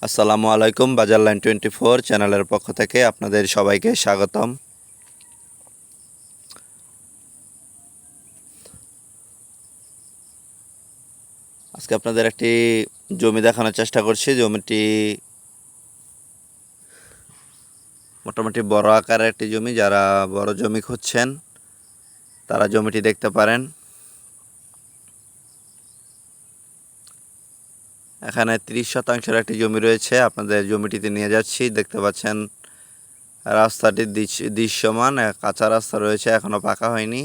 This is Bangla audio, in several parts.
আসসালামু আলাইকুম। বাজার লাইন 24 চ্যানেলের পক্ষ থেকে আপনাদের সবাইকে স্বাগতম। আজকে আপনাদের একটি জমি দেখানোর চেষ্টা করছি। জমিটি মোটামুটি বড় আকারের একটি জমি। যারা বড় জমি খুঁজছেন তারা জমিটি দেখতে পারেন। এখানে 30% একটি জমি রয়েছে। আপনাদের জমিটিতে নিয়ে যাচ্ছি। দেখতে পাচ্ছেন রাস্তাটির দৃশ্যমান কাঁচা রাস্তা রয়েছে, এখনো পাকা হয়নি।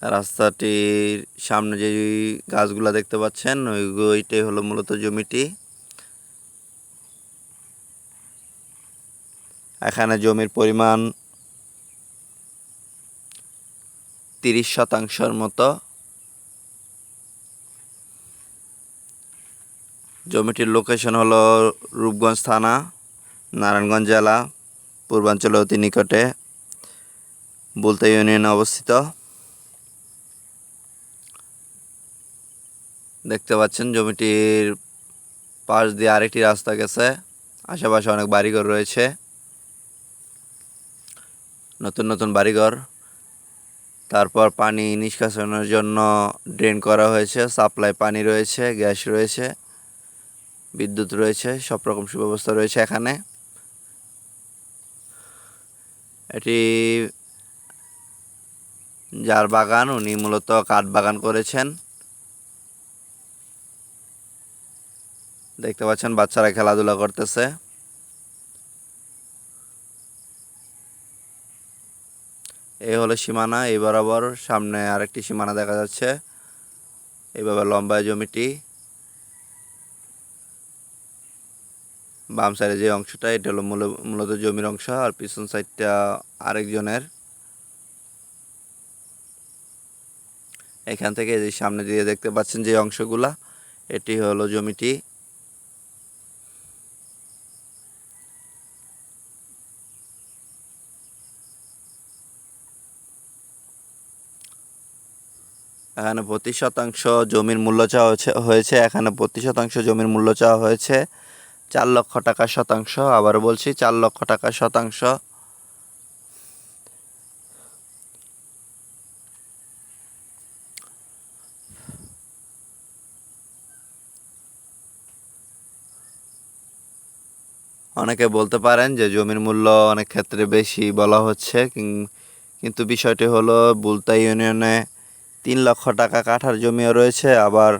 রাস্তাটির সামনে যে গাছগুলা দেখতে পাচ্ছেন ওইটাই হলো মূলত জমিটি। এখানে জমির পরিমাণ 30% মতো। জমিটির লোকেশন হলো রূপগঞ্জ থানা, নারায়ণগঞ্জ জেলা, পূর্বাঞ্চলে অতি নিকটে বুলতা ইউনিয়নে অবস্থিত। দেখতে পাচ্ছেন জমিটির পাশ দিয়ে আরেকটি রাস্তা গেছে। আশেপাশে অনেক বাড়িঘর রয়েছে, নতুন নতুন বাড়িঘর। তারপর পানি নিষ্কাশনের জন্য ড্রেন করা হয়েছে, সাপ্লাই পানি রয়েছে, গ্যাস রয়েছে, বিদ্যুৎ রয়েছে, সব রকম সুব্যবস্থা রয়েছে এখানে। এটি যার বাগান উনি মূলত কাঠ বাগান করেছেন। দেখতে পাচ্ছেন বাচ্চারা খেলাধুলা করতেছে। এই হলো সীমানা। এই বরাবর সামনে আরেকটি সীমানা দেখা যাচ্ছে। এইভাবে লম্বা জমিটি। বাম সাইডে যে অংশটা এটা হলো মূলত জমির অংশ, আর পিছন সাইডটা আরেকজনের। এখান থেকে যে সামনে দিয়ে দেখতে পাচ্ছেন যে অংশগুলা, এটি হলো জমিটি। এখানে প্রতি শতাংশ জমির মূল্য চাওয়া হয়েছে। এখানে প্রতি শতাংশ জমির মূল্য চাওয়া হয়েছে 4 লক্ষ টাকা শতাংশ। আবার বলছি 4 লক্ষ টাকা শতাংশ। অনেকে বলতে পারেন যে জমির মূল্য অনেক ক্ষেত্রে বেশি বলা হচ্ছে, কিন্তু বিষয়টি হলো বুলতা ইউনিয়নে 3 লক্ষ টাকা কাঠার জমিও রয়েছে, আবার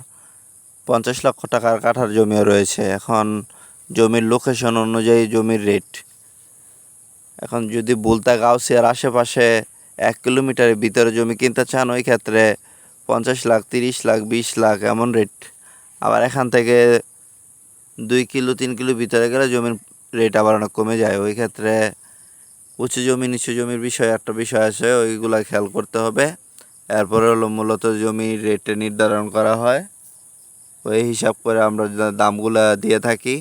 50 লক্ষ টাকার কাঠার জমিও রয়েছে। এখন জমির লোকেশন অনুযায়ী জমির রেট। এখন যদি বুলতা গাউসিয়ার আশেপাশে 1 কিলোমিটারের ভিতরে জমি কিনতে চান, ওই ক্ষেত্রে 50 লাখ, 30 লাখ, 20 লাখ এমন রেট। আবার এখান থেকে 2 কিলো 3 কিলো ভিতরে গেলে জমির রেট আবার অনেক কমে যায়। ওই ক্ষেত্রে উঁচু জমি নিচু জমির বিষয় একটা বিষয় আছে, ওইগুলা খেয়াল করতে হবে। এরপরে হলো মূলত জমির রেট নির্ধারণ করা হয়, ওই হিসাব করে আমরা দামগুলা দিয়ে থাকি।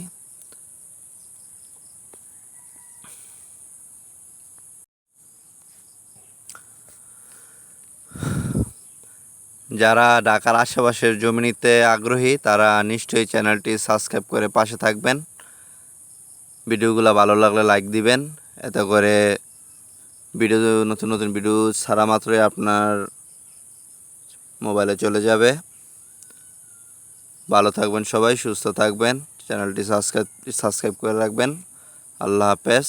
যারা ঢাকার আশেপাশের জমি নিতে আগ্রহী তারা নিশ্চয়ই চ্যানেলটি সাবস্ক্রাইব করে পাশে থাকবেন। ভিডিওগুলো ভালো লাগলে লাইক দিবেন, এতে করে নতুন নতুন ভিডিও ছাড়া মাত্রই আপনার মোবাইলে চলে যাবে। ভালো থাকবেন সবাই, সুস্থ থাকবেন, চ্যানেলটি সাবস্ক্রাইব করে রাখবেন। আল্লাহ হাফেজ।